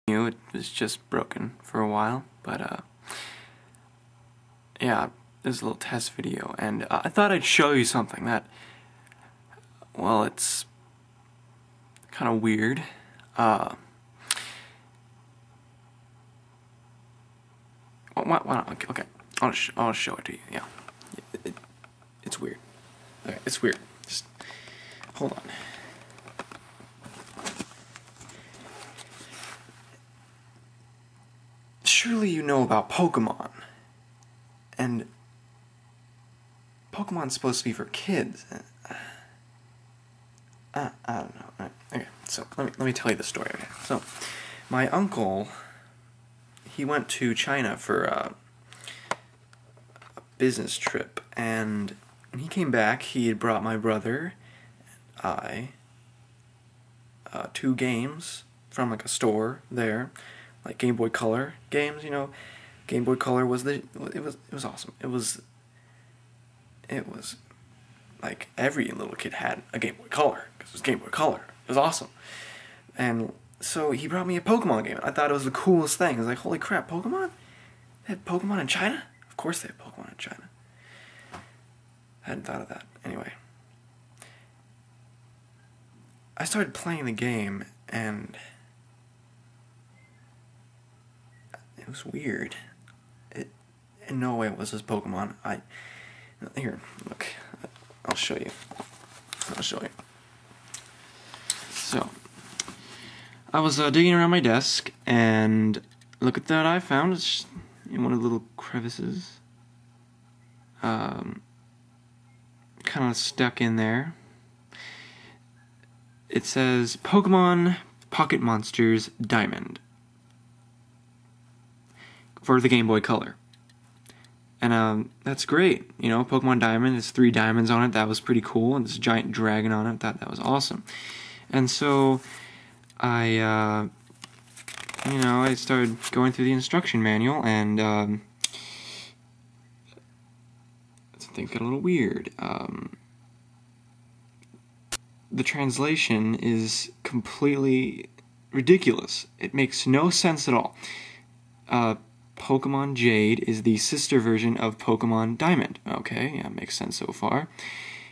It was just broken for a while, but yeah, this is a little test video, and I thought I'd show you something that, well, it's kind of weird. Why not? Okay, I'll show it to you. Yeah, it's weird. Okay, it's weird. Just hold on. Surely you know about Pokemon, and Pokemon's supposed to be for kids. I don't know. Okay, so let me tell you the story. Okay, so my uncle, he went to China for a business trip, and when he came back, he had brought my brother and I 2 games from like a store there, like Game Boy Color games. You know, Game Boy Color was it was awesome. It was like every little kid had a Game Boy Color because it was Game Boy Color. It was awesome. And so he brought me a Pokemon game. I thought it was the coolest thing. I was like, holy crap, Pokemon? They have Pokemon in China? Of course they have Pokemon in China. I hadn't thought of that. Anyway, I started playing the game, and it was weird. In no way was this Pokemon. Here, look. I'll show you. So, I was digging around my desk, and look at that I found. It's in one of the little crevices. Kind of stuck in there. It says Pokemon Pocket Monsters Diamond for the Game Boy Color. And that's great. You know, Pokemon Diamond, it's 3 diamonds on it. That was pretty cool. And this giant dragon on it. I thought that was awesome. And so I started going through the instruction manual, and things got a little weird. The translation is completely ridiculous. It makes no sense at all. Pokemon Jade is the sister version of Pokemon Diamond. Okay, yeah, makes sense so far.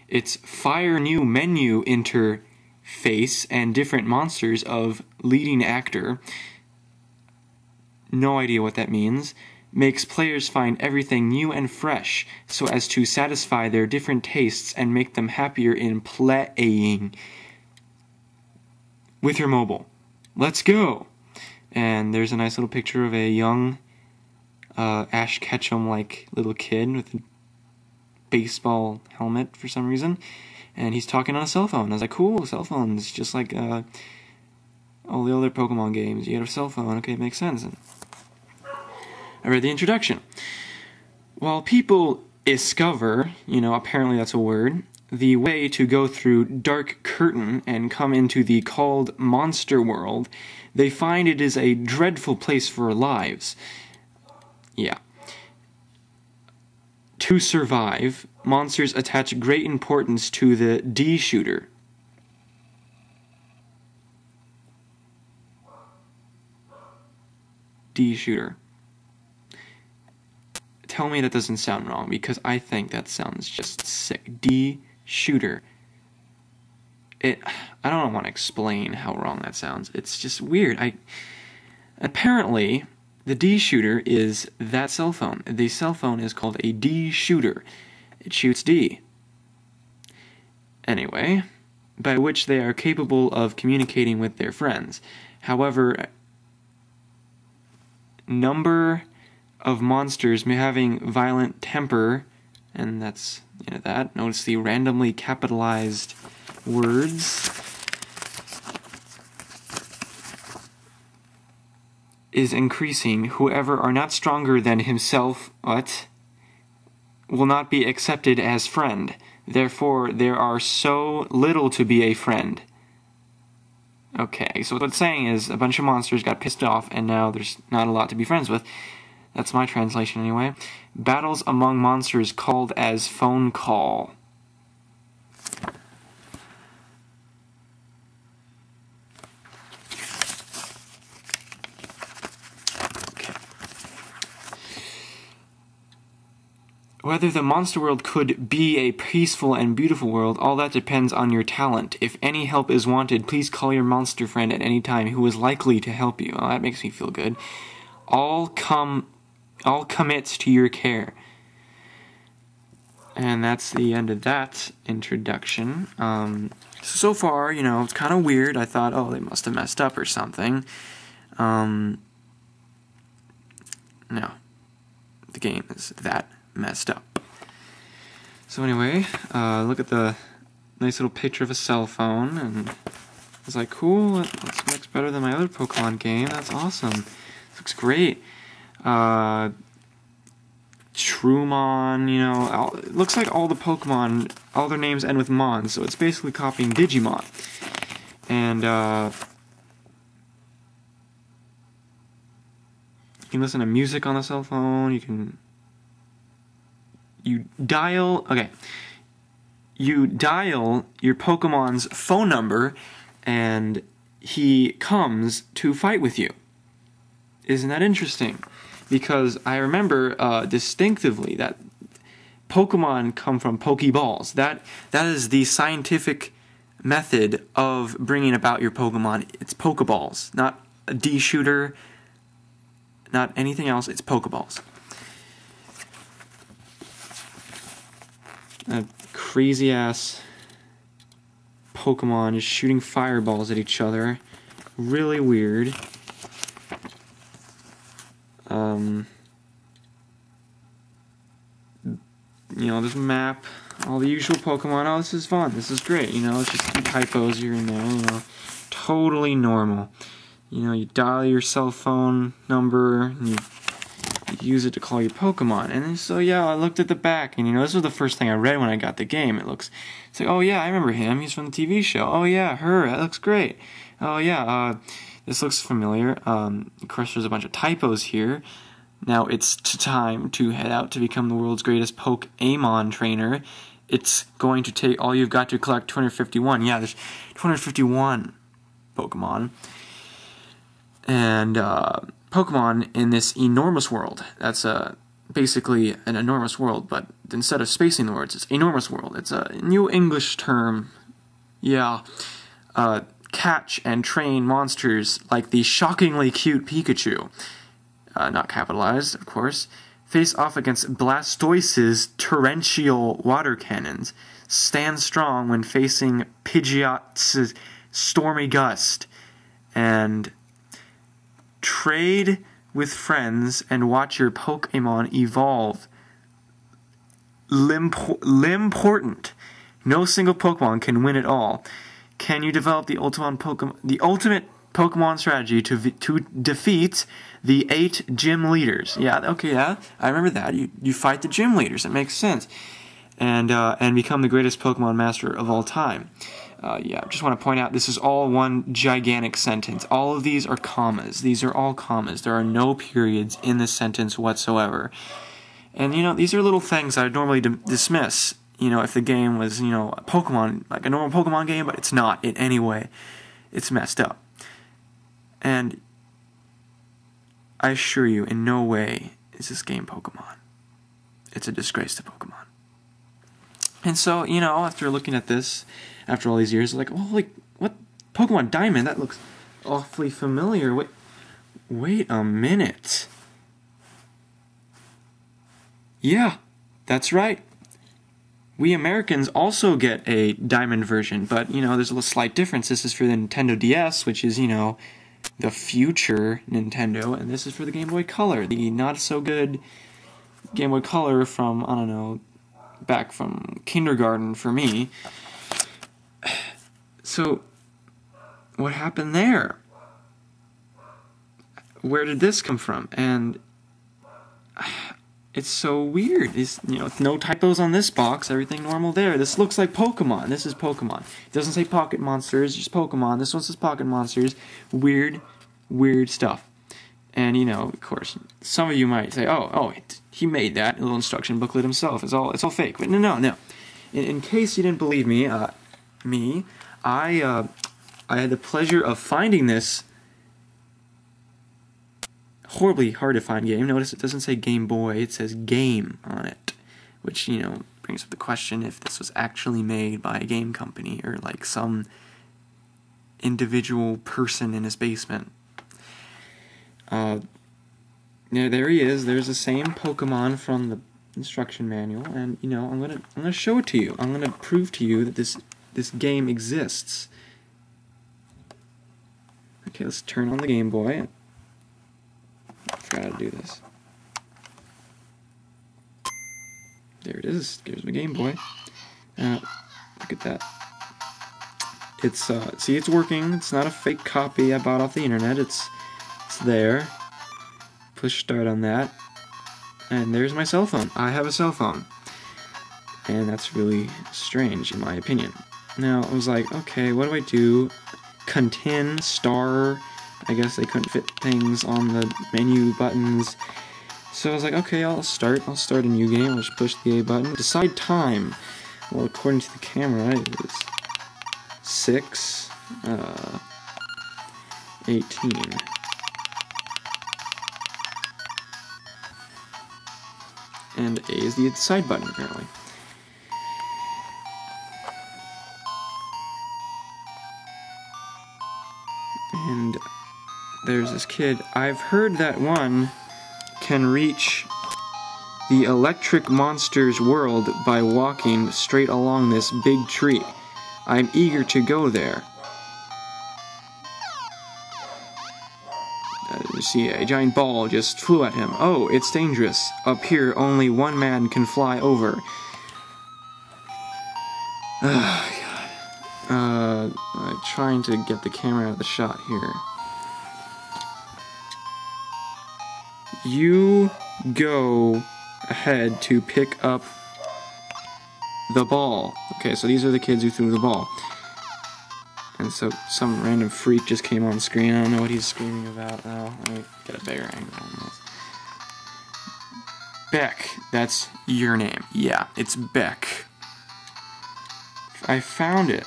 It's fire new menu interface and different monsters of leading actor. No idea what that means. Makes players find everything new and fresh so as to satisfy their different tastes and make them happier in playing with your mobile. Let's go! And there's a nice little picture of a young Ash Ketchum-like little kid with a baseball helmet for some reason, and he's talking on a cell phone. I was like, cool, cell phones, just like all the other Pokemon games. You get a cell phone, okay, it makes sense. And I read the introduction. While people discover, apparently that's a word, the way to go through Dark Curtain and come into the called Monster World, they find it is a dreadful place for lives. Yeah. To survive, monsters attach great importance to the D-shooter. D-shooter. Tell me that doesn't sound wrong, because I think that sounds just sick. D-shooter. I don't want to explain how wrong that sounds. It's just weird. Apparently, the D-shooter is that cell phone. The cell phone is called a D-shooter. It shoots D. Anyway, by which they are capable of communicating with their friends. However, number of monsters having violent temper, and that's that. Notice the randomly capitalized words. Is increasing. Whoever are not stronger than himself, will not be accepted as friend. Therefore, there are so little to be a friend. Okay, so what it's saying is a bunch of monsters got pissed off, and now there's not a lot to be friends with. That's my translation anyway. Battles among monsters called as phone call. Whether the monster world could be a peaceful and beautiful world, all that depends on your talent. If any help is wanted, please call your monster friend at any time who is likely to help you. Oh, that makes me feel good. All commits to your care. And that's the end of that introduction. So far, you know, it's kind of weird. I thought, oh, they must have messed up or something. No. The game is that messed up. So anyway, look at the nice little picture of a cell phone, and I was like, cool, this looks better than my other Pokemon game. That's awesome. This looks great. Trumon, you know, it looks like all the Pokemon, all their names end with Mon, so it's basically copying Digimon. And, you can listen to music on the cell phone, you dial your Pokemon's phone number, and he comes to fight with you. Isn't that interesting? Because I remember distinctively that Pokemon come from Pokeballs. That is the scientific method of bringing about your Pokemon. It's Pokeballs, not a D-shooter, not anything else. It's Pokeballs. A crazy-ass Pokemon is shooting fireballs at each other. Really weird. You know, this map, all the usual Pokemon. Oh, this is fun. This is great. You know, it's just a few typos here and there. You know, totally normal. You know, you dial your cell phone number, and you use it to call your Pokemon. And then, so yeah, I looked at the back, and you know, this was the first thing I read when I got the game. It's like, oh yeah, I remember him. He's from the TV show. Oh yeah, her. That looks great. Oh yeah, this looks familiar. Of course, there's a bunch of typos here. Now it's time to head out to become the world's greatest Pokémon trainer. It's going to take, all you've got to collect 251. Yeah, there's 251 Pokemon. And Pokemon in this enormous world. That's basically an enormous world, but instead of spacing the words, it's enormous world. It's a new English term. Yeah. Catch and train monsters like the shockingly cute Pikachu. Not capitalized, of course. Face off against Blastoise's torrential water cannons. Stand strong when facing Pidgeot's stormy gust. And trade with friends and watch your Pokemon evolve. L'important. No single Pokemon can win it all. Can you develop the ultimate Pokemon strategy to defeat the 8 gym leaders? Yeah, okay, yeah, I remember that. You fight the gym leaders. It makes sense. And become the greatest Pokemon master of all time. Yeah, I just want to point out, this is all one gigantic sentence. All of these are commas. These are all commas. There are no periods in this sentence whatsoever. And, you know, these are little things I'd normally dismiss, you know, if the game was, you know, a Pokemon, like a normal Pokemon game, but it's not in any way. It's messed up. And I assure you, in no way is this game Pokemon. It's a disgrace to Pokemon. And so, you know, after looking at this, after all these years, like, oh, like, what? Pokemon Diamond? That looks awfully familiar. Wait a minute. Yeah, that's right. We Americans also get a Diamond version, but, you know, there's a little slight difference. This is for the Nintendo DS, which is, you know, the future Nintendo, and this is for the Game Boy Color, the not-so-good Game Boy Color from, I don't know, back from kindergarten for me. So, what happened there? Where did this come from? And it's so weird. It's, you know, no typos on this box, everything normal there. This looks like Pokemon. This is Pokemon. It doesn't say Pocket Monsters, just Pokemon. This one says Pocket Monsters. Weird stuff. And, you know, of course, some of you might say, oh, he made that little instruction booklet himself. It's all fake. But no. In case you didn't believe me, I had the pleasure of finding this horribly hard to find game. Notice it doesn't say Game Boy, it says Game on it, which, you know, brings up the question if this was actually made by a game company or like some individual person in his basement. Yeah, there he is. There's the same Pokemon from the instruction manual, and you know, I'm gonna show it to you. I'm gonna prove to you that this game exists. Okay, let's turn on the Game Boy. I forgot how to do this. There it is. There's my Game Boy. Look at that. It's see, it's working. It's not a fake copy I bought off the internet. It's there. Push start on that. And there's my cell phone. I have a cell phone. And that's really strange, in my opinion. Now, I was like, okay, what do I do? Contin, star. I guess they couldn't fit things on the menu buttons. So I was like, okay, I'll start a new game. I'll just push the A button. Decide time. Well, according to the camera, it is 6, 18. And A is the side button, apparently. And there's this kid. I've heard that one can reach the electric monster's world by walking straight along this big tree. I'm eager to go there. You see, a giant ball just flew at him. Oh, it's dangerous. Up here, only one man can fly over. Oh, God. I'm trying to get the camera out of the shot here. You go ahead to pick up the ball. Okay, so these are the kids who threw the ball. And so some random freak just came on screen. I don't know what he's screaming about. Oh, let me get a better angle on this. Beck, that's your name. Yeah, it's Beck. I found it.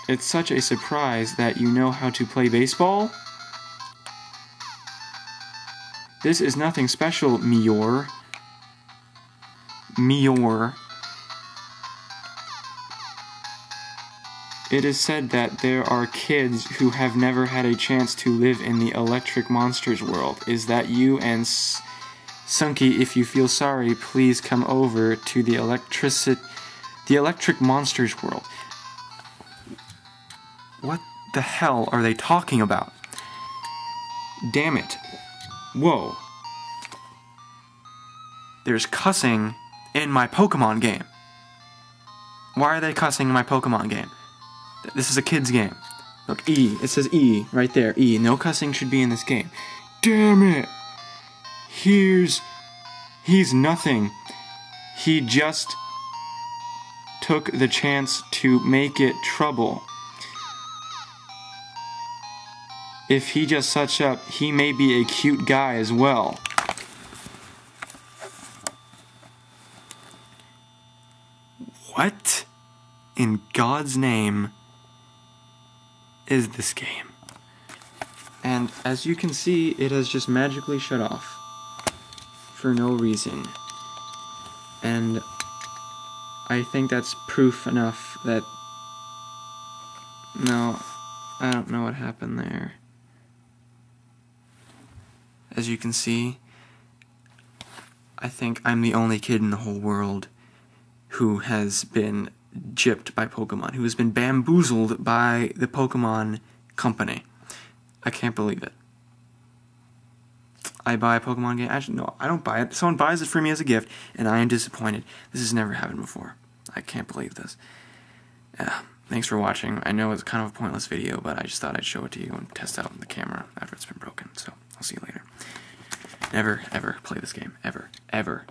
It's such a surprise that you know how to play baseball. This is nothing special, Mior. Mior. It is said that there are kids who have never had a chance to live in the electric monsters world. Is that you? And Sunky, if you feel sorry, please come over to the electric monsters world. What the hell are they talking about? Damn it. Whoa. There's cussing in my Pokemon game. Why are they cussing in my Pokemon game? This is a kid's game. Look, E. It says E right there. E. No cussing should be in this game. Damn it! He's nothing. He just took the chance to make it trouble. If he just such up, he may be a cute guy as well. What in God's name is this game? And as you can see, it has just magically shut off for no reason. And I think that's proof enough that... No, I don't know what happened there. As you can see, I think I'm the only kid in the whole world who has been gypped by Pokemon, who has been bamboozled by the Pokemon company. I can't believe it. I buy a Pokemon game. Actually, no, I don't buy it. Someone buys it for me as a gift, and I am disappointed. This has never happened before. I can't believe this. Thanks for watching. I know it's kind of a pointless video, but I just thought I'd show it to you and test out the camera after it's been broken. So, I'll see you later. Never, ever play this game. Ever. Ever.